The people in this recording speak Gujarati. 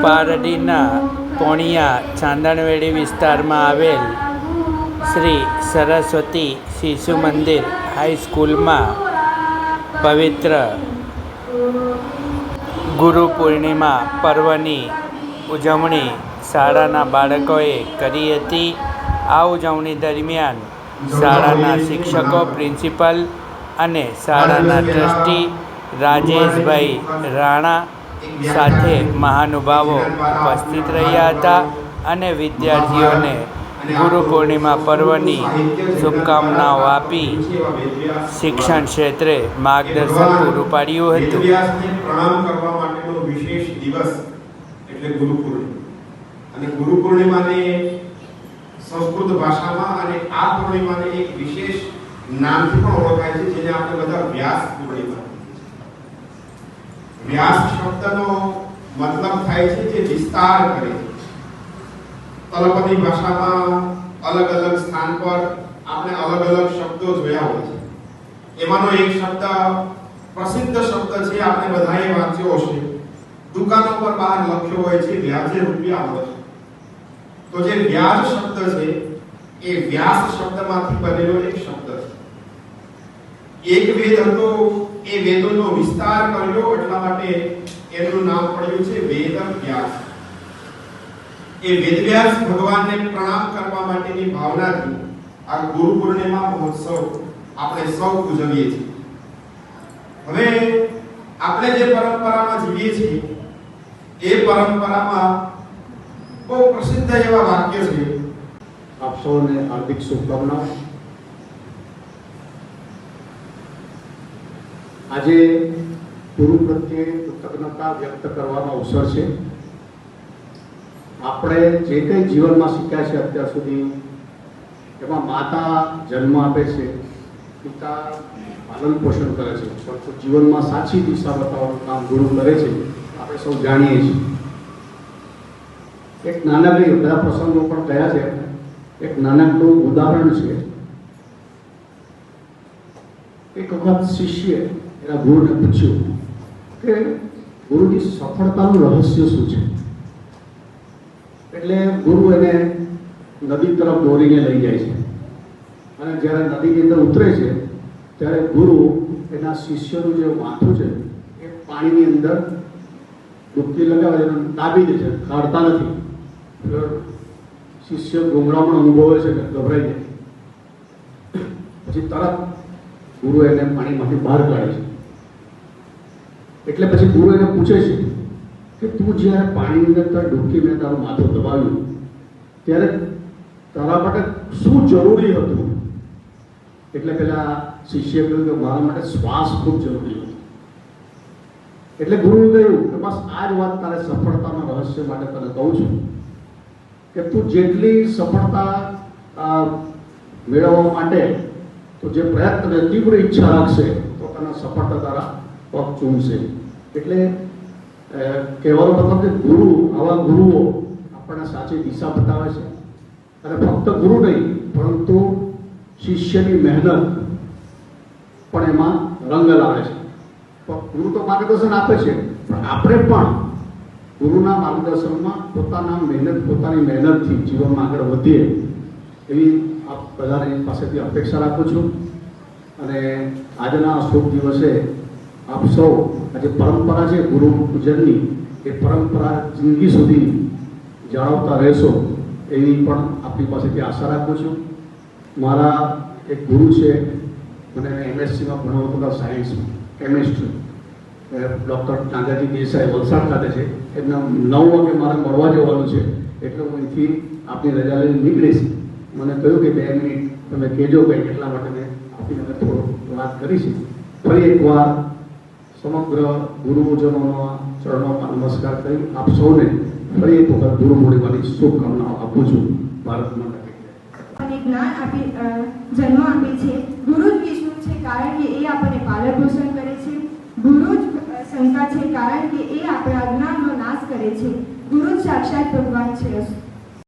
પારડીના પોણિયા ચાંદણવેડી વિસ્તારમાં આવેલ શ્રી સરસ્વતી શિશુ મંદિર હાઈસ્કૂલમાં પવિત્ર ગુરુ પૂર્ણિમા પર્વની ઉજવણી શાળાના બાળકોએ કરી હતી. આ ઉજવણી દરમિયાન શાળાના શિક્ષકો, પ્રિન્સિપલ અને શાળાના ટ્રસ્ટી રાજેશભાઈ રાણા સાથે મહાનુભાવો ઉપસ્થિત રહ્યા હતા અને વિદ્યાર્થીઓને ગુરુ પૂર્ણિમા પર્વની શુભકામનાઓ આપી શિક્ષણ ક્ષેત્રે માર્ગદર્શન પૂરું પાડ્યું હતું. પ્રણામ કરવા માટેનો વિશેષ દિવસ એટલે ગુરુ પૂર્ણિમા. અને ગુરુ પૂર્ણિમાને સંસ્કૃત ભાષામાં અને આ પૂર્ણિમાને એક વિશેષ નામથી પણ ઓળખાય છે, જેને આપણે બધા વ્યાસ પૂર્ણિમા. વ્યાસ શબ્દનો મતલબ થાય છે જે વિસ્તાર કરે છે. તળપદી ભાષામાં અલગ અલગ સ્થાન પર આપણે અલગ અલગ શબ્દો જોયા હોય છે. એમાંનો એક શબ્દ પ્રસિદ્ધ શબ્દ છે, આપણે બધાએ વાંચ્યો હશે, દુકાનો પર બહાર લખ્યો હોય છે, વ્યાજે રૂપિયા મળે. તો જે વ્યાજ શબ્દ છે એ વ્યાસ શબ્દમાંથી બનેલો એક શબ્દ છે. એક વેદ હતો, એ વેદોનો વિસ્તાર કર્યો એટલા માટે એનું નામ પડ્યું છે વેદ વ્યાસ. એ વેદવ્યાસ ભગવાનને પ્રણામ કરવા માટેની ભાવનાથી આ ગુરુ પૂર્ણિમા મહોત્સવ આપણે સૌ ઉજવીએ છીએ. હવે આપણે જે પરંપરામાં જીવીએ છીએ એ પરંપરામાં બહુ પ્રસિદ્ધ એવા વાક્ય છે. આપ સૌને હાર્દિક શુભકામનાઓ. આજે ગુરુ પ્રત્યે કૃતજ્ઞતા વ્યક્ત કરવાનો અવસર છે. આપણે જે કંઈ જીવનમાં શીખ્યા છે અત્યાર સુધી, એમાં માતા જન્મ આપે છે, પિતા પાલન પોષણ કરે છે, પરંતુ જીવનમાં સાચી દિશા બતાવવાનું કામ ગુરુ કરે છે, આપણે સૌ જાણીએ છીએ. એક નાનકડી, બધા પ્રસંગો પણ થયા છે, એક નાનકડું ઉદાહરણ છે. એક વખત શિષ્ય એના ગુરુને પૂછ્યું કે ગુરુની સફળતાનું રહસ્ય શું છે? એટલે ગુરુ એને નદી તરફ દોરીને લઈ જાય છે અને જ્યારે નદીની અંદર ઉતરે છે ત્યારે ગુરુ એના શિષ્યનું જે માથું છે એ પાણીની અંદર ડૂબકી લગાવે છે, દાબી દે છે, કાઢતા નથી. શિષ્ય ગુંગળામણ અનુભવે છે, ગભરાઈ જાય. પછી તરત ગુરુ એને પાણીમાંથી બહાર કાઢે છે. એટલે પછી ગુરુ એને પૂછે છે કે તું જ્યારે પાણીની અંદર ડૂબકી મેં તારું માથું દબાવ્યું ત્યારે તારા માટે શું જરૂરી હતું? એટલે પેલા શિષ્ય કહ્યું કે મારા માટે શ્વાસ ખૂબ જરૂરી હતો. એટલે ગુરુએ કહ્યું કે બસ આ જ વાત તારે સફળતાના રહસ્ય માટે તને કહું છું કે તું જેટલી સફળતા મેળવવા માટે તો જે પ્રયત્ન અને તીવ્ર ઈચ્છા રાખશે તો તને સફળતા તારા પગ ચૂમશે. એટલે કહેવાનો મતલબ કે ગુરુ, આવા ગુરુઓ આપણને સાચી દિશા બતાવે છે. અને ફક્ત ગુરુ નહીં પરંતુ શિષ્યની મહેનત પણ એમાં રંગ લાવે છે. ગુરુ તો માર્ગદર્શન આપે છે, પણ આપણે પણ ગુરુના માર્ગદર્શનમાં પોતાની મહેનતથી જીવનમાં આગળ વધીએ એવી આપ બધાની પાસેથી અપેક્ષા રાખું છું. અને આજના શુભ દિવસે આપ સૌ આજે પરંપરા છે ગુરુ પૂજનની, એ પરંપરા જિંદગી સુધી જાળવતા રહેશો એવી પણ આપની પાસેથી આશા રાખું છું. મારા એક ગુરુ છે, મને MScમાં ભણાવતો હતા, સાયન્સમાં કેમિસ્ટ્રી, ડૉક્ટર નાગાજી દેસાઈ, વલસાડ ખાતે છે. એમના 9 વાગે મારે મળવા જવાનું છે, એટલે હું અહીંથી આપની રજા લઈને નીકળીશ. મને કહ્યું કે 2 મિનિટ તમે કહેજો કંઈ, એટલા માટે મેં આપની અંદર થોડો વાત કરી છે. ફરી એકવાર સમગ્ર ગુરુજનોના ચરણોમાં નમસ્કાર કરી આપ સૌને ફરી એક વખત ગુરુ પૂર્ણિમાની શુભકામનાઓ આપું છું. ભારત માતા કી જય. અને જ્ઞાન આપી જન્મ આપે છે. ગુરુ જ વિષ્ણુ છે, કારણ કે એ આપણને પાલન પોષણ કરે છે. ગુરુ જ શંકા છે, કારણ કે એ આપણા અજ્ઞાનનો નાશ કરે છે. ગુરુ જ સાક્ષાત ભગવાન છે.